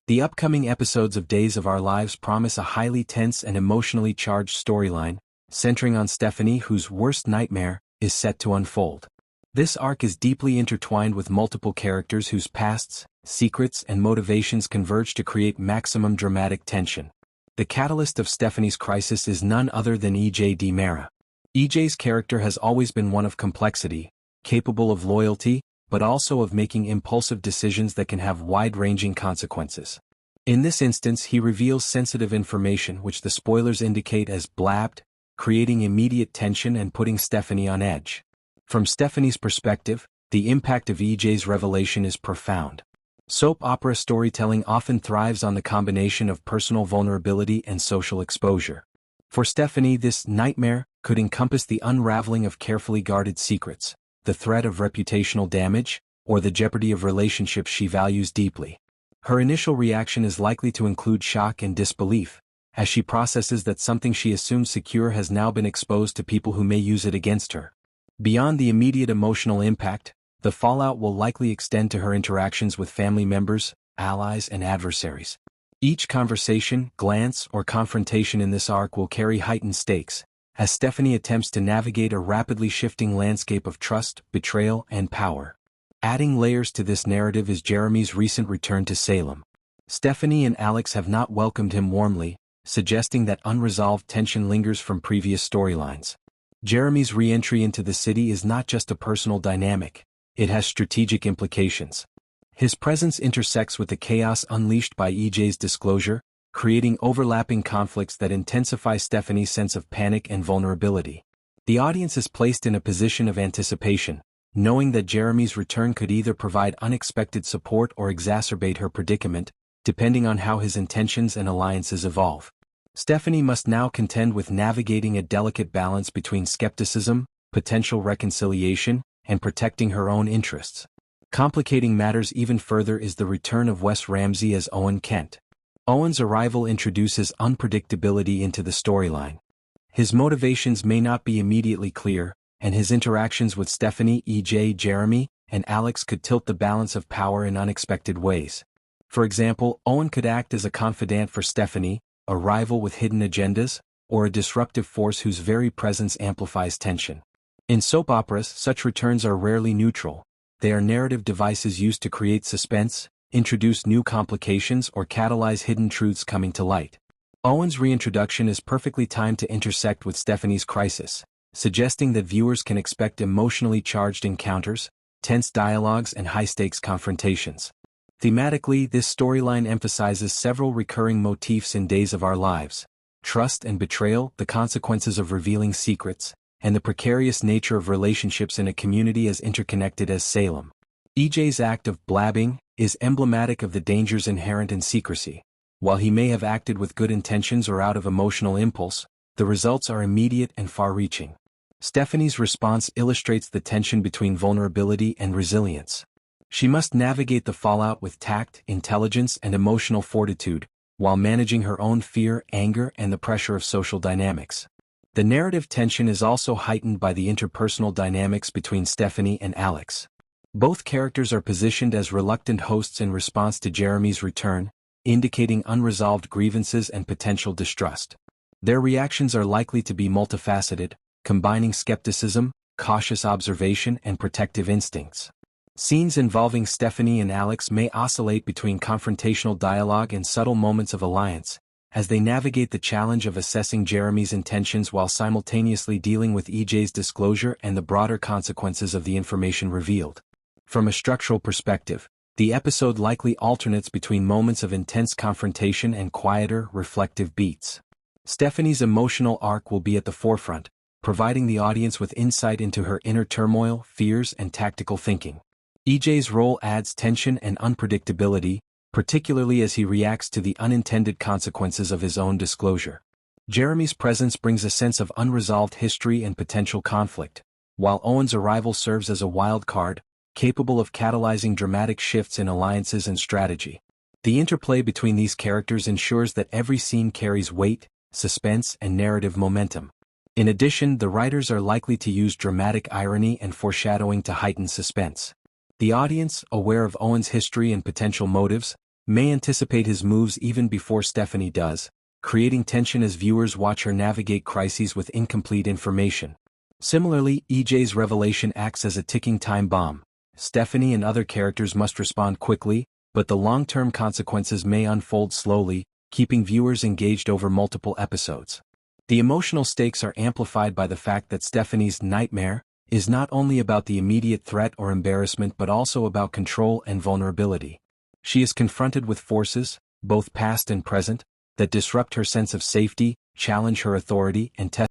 The upcoming episodes of Days of Our Lives promise a highly tense and emotionally charged storyline, centering on Stephanie, whose worst nightmare is set to unfold. This arc is deeply intertwined with multiple characters whose pasts, secrets, and motivations converge to create maximum dramatic tension. The catalyst of Stephanie's crisis is none other than E.J. Mara. E.J.'s character has always been one of complexity, capable of loyalty, but also of making impulsive decisions that can have wide-ranging consequences. In this instance, he reveals sensitive information which the spoilers indicate as blabbed, creating immediate tension and putting Stephanie on edge. From Stephanie's perspective, the impact of E.J.'s revelation is profound. Soap opera storytelling often thrives on the combination of personal vulnerability and social exposure. For Stephanie, this nightmare could encompass the unraveling of carefully guarded secrets, the threat of reputational damage, or the jeopardy of relationships she values deeply. Her initial reaction is likely to include shock and disbelief, as she processes that something she assumed secure has now been exposed to people who may use it against her. Beyond the immediate emotional impact, the fallout will likely extend to her interactions with family members, allies, and adversaries. Each conversation, glance, or confrontation in this arc will carry heightened stakes, as Stephanie attempts to navigate a rapidly shifting landscape of trust, betrayal, and power. Adding layers to this narrative is Jeremy's recent return to Salem. Stephanie and Alex have not welcomed him warmly, suggesting that unresolved tension lingers from previous storylines. Jeremy's re-entry into the city is not just a personal dynamic, it has strategic implications. His presence intersects with the chaos unleashed by E.J.'s disclosure, creating overlapping conflicts that intensify Stephanie's sense of panic and vulnerability. The audience is placed in a position of anticipation, knowing that Jeremy's return could either provide unexpected support or exacerbate her predicament, depending on how his intentions and alliances evolve. Stephanie must now contend with navigating a delicate balance between skepticism, potential reconciliation, and protecting her own interests. Complicating matters even further is the return of Wes Ramsey as Owen Kent. Owen's arrival introduces unpredictability into the storyline. His motivations may not be immediately clear, and his interactions with Stephanie, E.J., Jeremy, and Alex could tilt the balance of power in unexpected ways. For example, Owen could act as a confidant for Stephanie, a rival with hidden agendas, or a disruptive force whose very presence amplifies tension. In soap operas, such returns are rarely neutral. They are narrative devices used to create suspense, introduce new complications, or catalyze hidden truths coming to light. Owen's reintroduction is perfectly timed to intersect with Stephanie's crisis, suggesting that viewers can expect emotionally charged encounters, tense dialogues, and high-stakes confrontations. Thematically, this storyline emphasizes several recurring motifs in Days of Our Lives: trust and betrayal, the consequences of revealing secrets, and the precarious nature of relationships in a community as interconnected as Salem. E.J.'s act of blabbing is emblematic of the dangers inherent in secrecy. While he may have acted with good intentions or out of emotional impulse, the results are immediate and far-reaching. Stephanie's response illustrates the tension between vulnerability and resilience. She must navigate the fallout with tact, intelligence, and emotional fortitude, while managing her own fear, anger, and the pressure of social dynamics. The narrative tension is also heightened by the interpersonal dynamics between Stephanie and Alex. Both characters are positioned as reluctant hosts in response to Jeremy's return, indicating unresolved grievances and potential distrust. Their reactions are likely to be multifaceted, combining skepticism, cautious observation, and protective instincts. Scenes involving Stephanie and Alex may oscillate between confrontational dialogue and subtle moments of alliance, as they navigate the challenge of assessing Jeremy's intentions while simultaneously dealing with E.J.'s disclosure and the broader consequences of the information revealed. From a structural perspective, the episode likely alternates between moments of intense confrontation and quieter, reflective beats. Stephanie's emotional arc will be at the forefront, providing the audience with insight into her inner turmoil, fears, and tactical thinking. E.J.'s role adds tension and unpredictability, particularly as he reacts to the unintended consequences of his own disclosure. Jeremy's presence brings a sense of unresolved history and potential conflict, while Owen's arrival serves as a wild card, capable of catalyzing dramatic shifts in alliances and strategy. The interplay between these characters ensures that every scene carries weight, suspense, and narrative momentum. In addition, the writers are likely to use dramatic irony and foreshadowing to heighten suspense. The audience, aware of Owen's history and potential motives, may anticipate his moves even before Stephanie does, creating tension as viewers watch her navigate crises with incomplete information. Similarly, EJ's revelation acts as a ticking time bomb. Stephanie and other characters must respond quickly, but the long-term consequences may unfold slowly, keeping viewers engaged over multiple episodes. The emotional stakes are amplified by the fact that Stephanie's nightmare is not only about the immediate threat or embarrassment but also about control and vulnerability. She is confronted with forces, both past and present, that disrupt her sense of safety, challenge her authority, and test